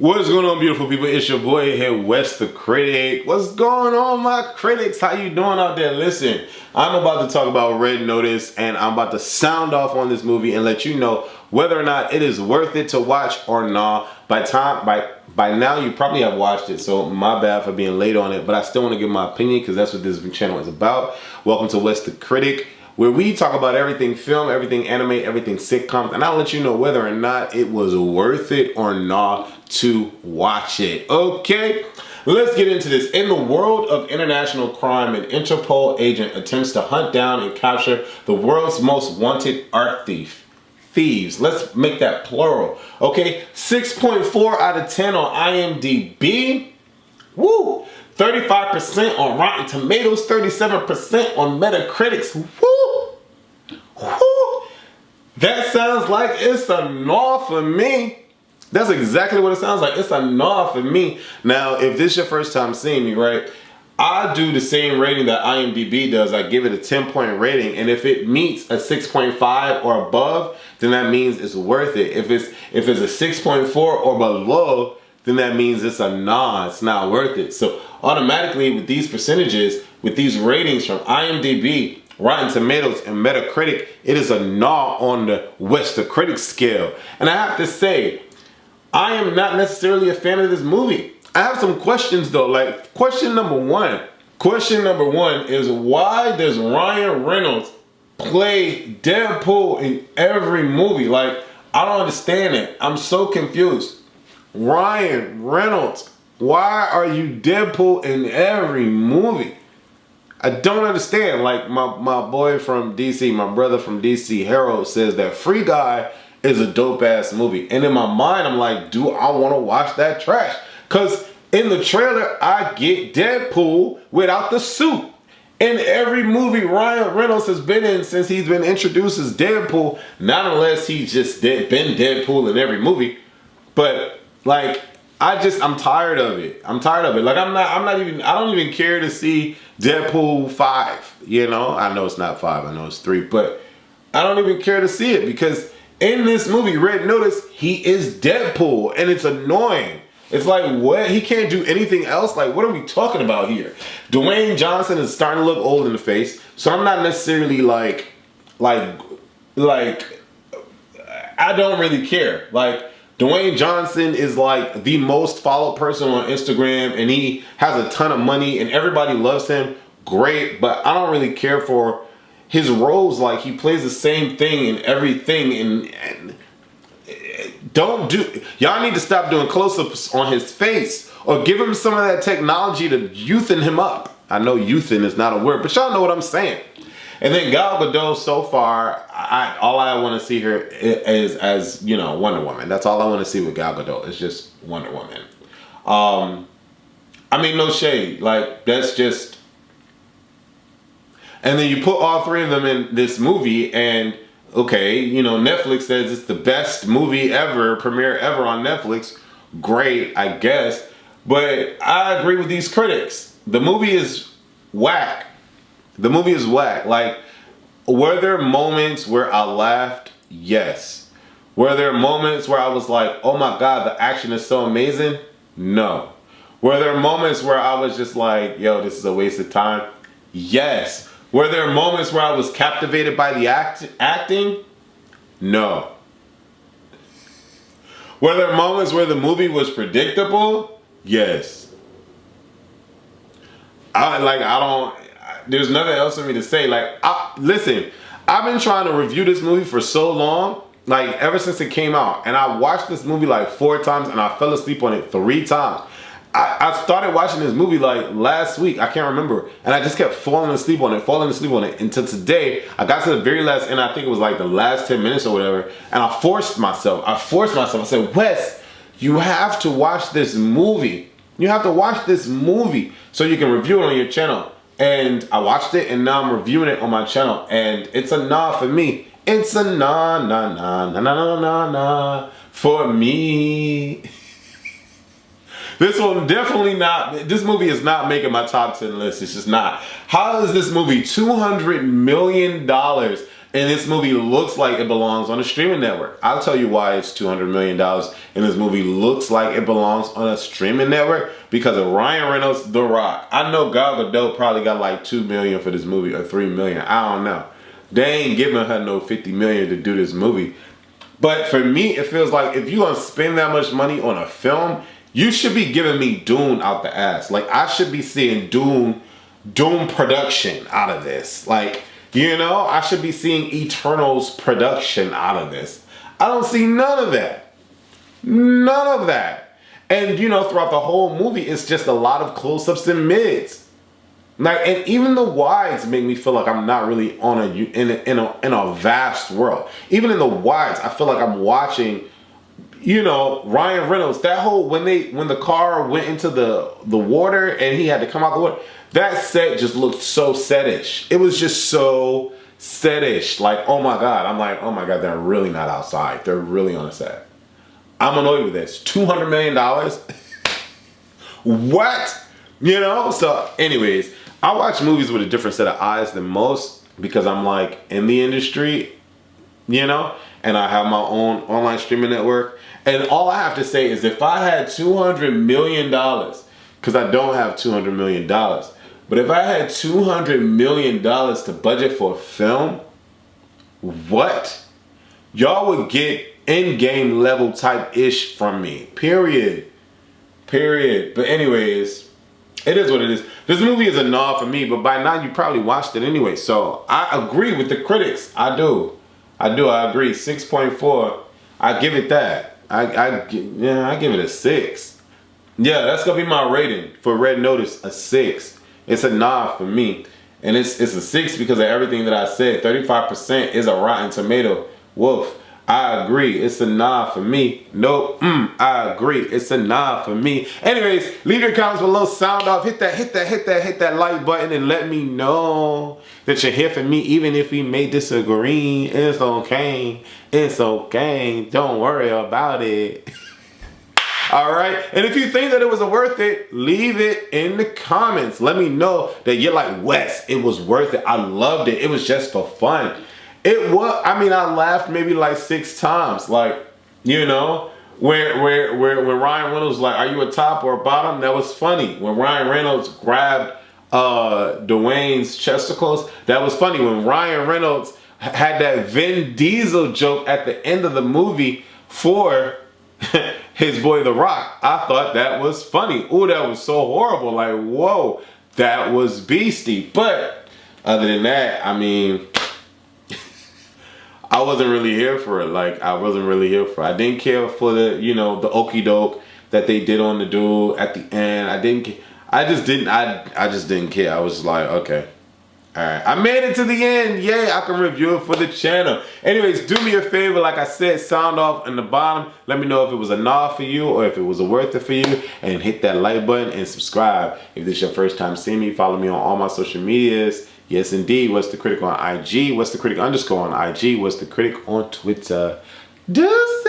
What's going on, beautiful people? It's your boy here, Wes the Critic. What's going on, my critics? How you doing out there? Listen, I'm about to talk about Red Notice, and I'm about to sound off on this movie and let you know whether or not it is worth it to watch or not. By now, you probably have watched it, so my bad for being late on it, but I still want to give my opinion because that's what this channel is about. Welcome to Wes the Critic, where we talk about everything film, everything anime, everything sitcoms, and I'll let you know whether or not it was worth it or not to watch it. Okay, let's get into this. In the world of international crime, an Interpol agent attempts to hunt down and capture the world's most wanted art thieves. Let's make that plural. Okay, 6.4 out of 10 on IMDb. Woo! 35% on Rotten Tomatoes, 37% on Metacritic. Woo! Woo! That sounds like it's a no for me. That's exactly what it sounds like. It's a no for me. Now, if this is your first time seeing me, right, I do the same rating that IMDb does. I give it a 10-point rating, and if it meets a 6.5 or above, then that means it's worth it. If it's a 6.4 or below, then that means it's a nah, it's not worth it. So automatically with these percentages, with these ratings from IMDb, Rotten Tomatoes, and Metacritic, it is a nah on the Wes the Critic scale. And I have to say, I am not necessarily a fan of this movie. I have some questions though. Like question number one is, why does Ryan Reynolds play Deadpool in every movie? Like, I don't understand it. I'm so confused. Ryan Reynolds, why are you Deadpool in every movie? I don't understand. Like my boy from DC, my brother from DC, Harold, says that Free Guy is a dope ass movie. And in my mind, I'm like, do I want to watch that trash? Because in the trailer, I get Deadpool without the suit. In every movie Ryan Reynolds has been in since he's been introduced as Deadpool, not unless he's just been Deadpool in every movie, but like, I'm tired of it. I'm tired of it. Like, I don't even care to see Deadpool 5, you know? I know it's not 5, I know it's 3, but I don't even care to see it because in this movie, Red Notice, he is Deadpool, and it's annoying. It's like, what? He can't do anything else? Like, what are we talking about here? Dwayne Johnson is starting to look old in the face, so I'm not necessarily like, I don't really care. Like, Dwayne Johnson is like the most followed person on Instagram, and he has a ton of money, and everybody loves him. Great, but I don't really care for his roles. Like, he plays the same thing in everything, and y'all need to stop doing close-ups on his face or give him some of that technology to youthen him up. I know youthen is not a word, but y'all know what I'm saying. And then Gal Gadot, so far, all I want to see her is as, you know, Wonder Woman. That's all I want to see with Gal Gadot. It's just Wonder Woman. I mean, no shade. Like, that's just... And then you put all three of them in this movie, and okay, you know, Netflix says it's the best movie ever, premiere ever on Netflix. Great, I guess. But I agree with these critics. The movie is whack. The movie is whack. Like, were there moments where I laughed? Yes. Were there moments where I was like, oh my God, the action is so amazing? No. Were there moments where I was just like, yo, this is a waste of time? Yes. Were there moments where I was captivated by the acting? No. Were there moments where the movie was predictable? Yes. There's nothing else for me to say. Like, listen, I've been trying to review this movie for so long, like ever since it came out. And I watched this movie like 4 times and I fell asleep on it 3 times. I started watching this movie like last week, I can't remember, and I just kept falling asleep on it until today. I got to the very last, and I think it was like the last 10 minutes or whatever, and I forced myself. I said, Wes, you have to watch this movie. You have to watch this movie so you can review it on your channel. And I watched it, and now I'm reviewing it on my channel, and it's a nah for me. It's a nah for me. This one definitely not, this movie is not making my top 10 list. It's just not. How is this movie $200 million And this movie looks like it belongs on a streaming network. I'll tell you why it's $200 million. And this movie looks like it belongs on a streaming network because of Ryan Reynolds, The Rock. I know Gal Gadot probably got like $2 million for this movie or $3 million. I don't know. They ain't giving her no $50 million to do this movie. But for me, it feels like if you're gonna spend that much money on a film, you should be giving me Dune out the ass. Like, I should be seeing Dune production out of this. Like, you know, I should be seeing Eternals production out of this. I don't see none of that. None of that. And, you know, throughout the whole movie, it's just a lot of close-ups and mids. Like, and even the wides make me feel like I'm not really on in a vast world. Even in the wides, I feel like I'm watching, you know, Ryan Reynolds. That whole when the car went into the water and he had to come out the water. That set just looked so setish. It was just so setish. Like, oh my God. I'm like, oh my God, they're really not outside. They're really on a set. I'm annoyed with this. $200 million? What? You know? So anyways, I watch movies with a different set of eyes than most because I'm like in the industry, you know? And I have my own online streaming network. And all I have to say is if I had $200 million, because I don't have $200 million, but if I had $200 million to budget for a film, what? Y'all would get in-game level type-ish from me. Period. Period. But anyways, it is what it is. This movie is a nod for me, but by now you probably watched it anyway. So I agree with the critics. I do. I agree. 6.4. I give it that. I give it a 6. Yeah, that's going to be my rating for Red Notice, a 6. It's a nod for me. And it's a 6 because of everything that I said. 35% is a Rotten Tomato. Woof. I agree. It's a nod for me. Nope. I agree. It's a nod for me. Anyways, leave your comments below. Sound off. Hit that like button and let me know that you're here for me. Even if we may disagree, it's okay. It's okay. Don't worry about it. All right. And if you think that it was worth it, leave it in the comments. Let me know that you're like, Wes, it was worth it. I loved it. It was just for fun. It was, I mean, I laughed maybe like 6 times. Like, you know, when Ryan Reynolds was like, are you a top or a bottom? That was funny. When Ryan Reynolds grabbed Dwayne's chesticles, that was funny. When Ryan Reynolds had that Vin Diesel joke at the end of the movie for his boy The Rock, I thought that was funny. Ooh, that was so horrible. Like, whoa, that was beastie. But other than that, I mean, I wasn't really here for it. Like, I wasn't really here for it. I didn't care for the, you know, the okie doke that they did on the dude at the end. I just didn't care. I was like, okay. All right. I made it to the end. Yay, I can review it for the channel. Anyways, do me a favor. Like I said, sound off in the bottom. Let me know if it was a nod for you or if it was worth it for you. And hit that like button and subscribe. If this is your first time seeing me, follow me on all my social medias. Yes, indeed. What's the Critic on IG? What's the Critic _ on IG? What's the Critic on Twitter? Deuce.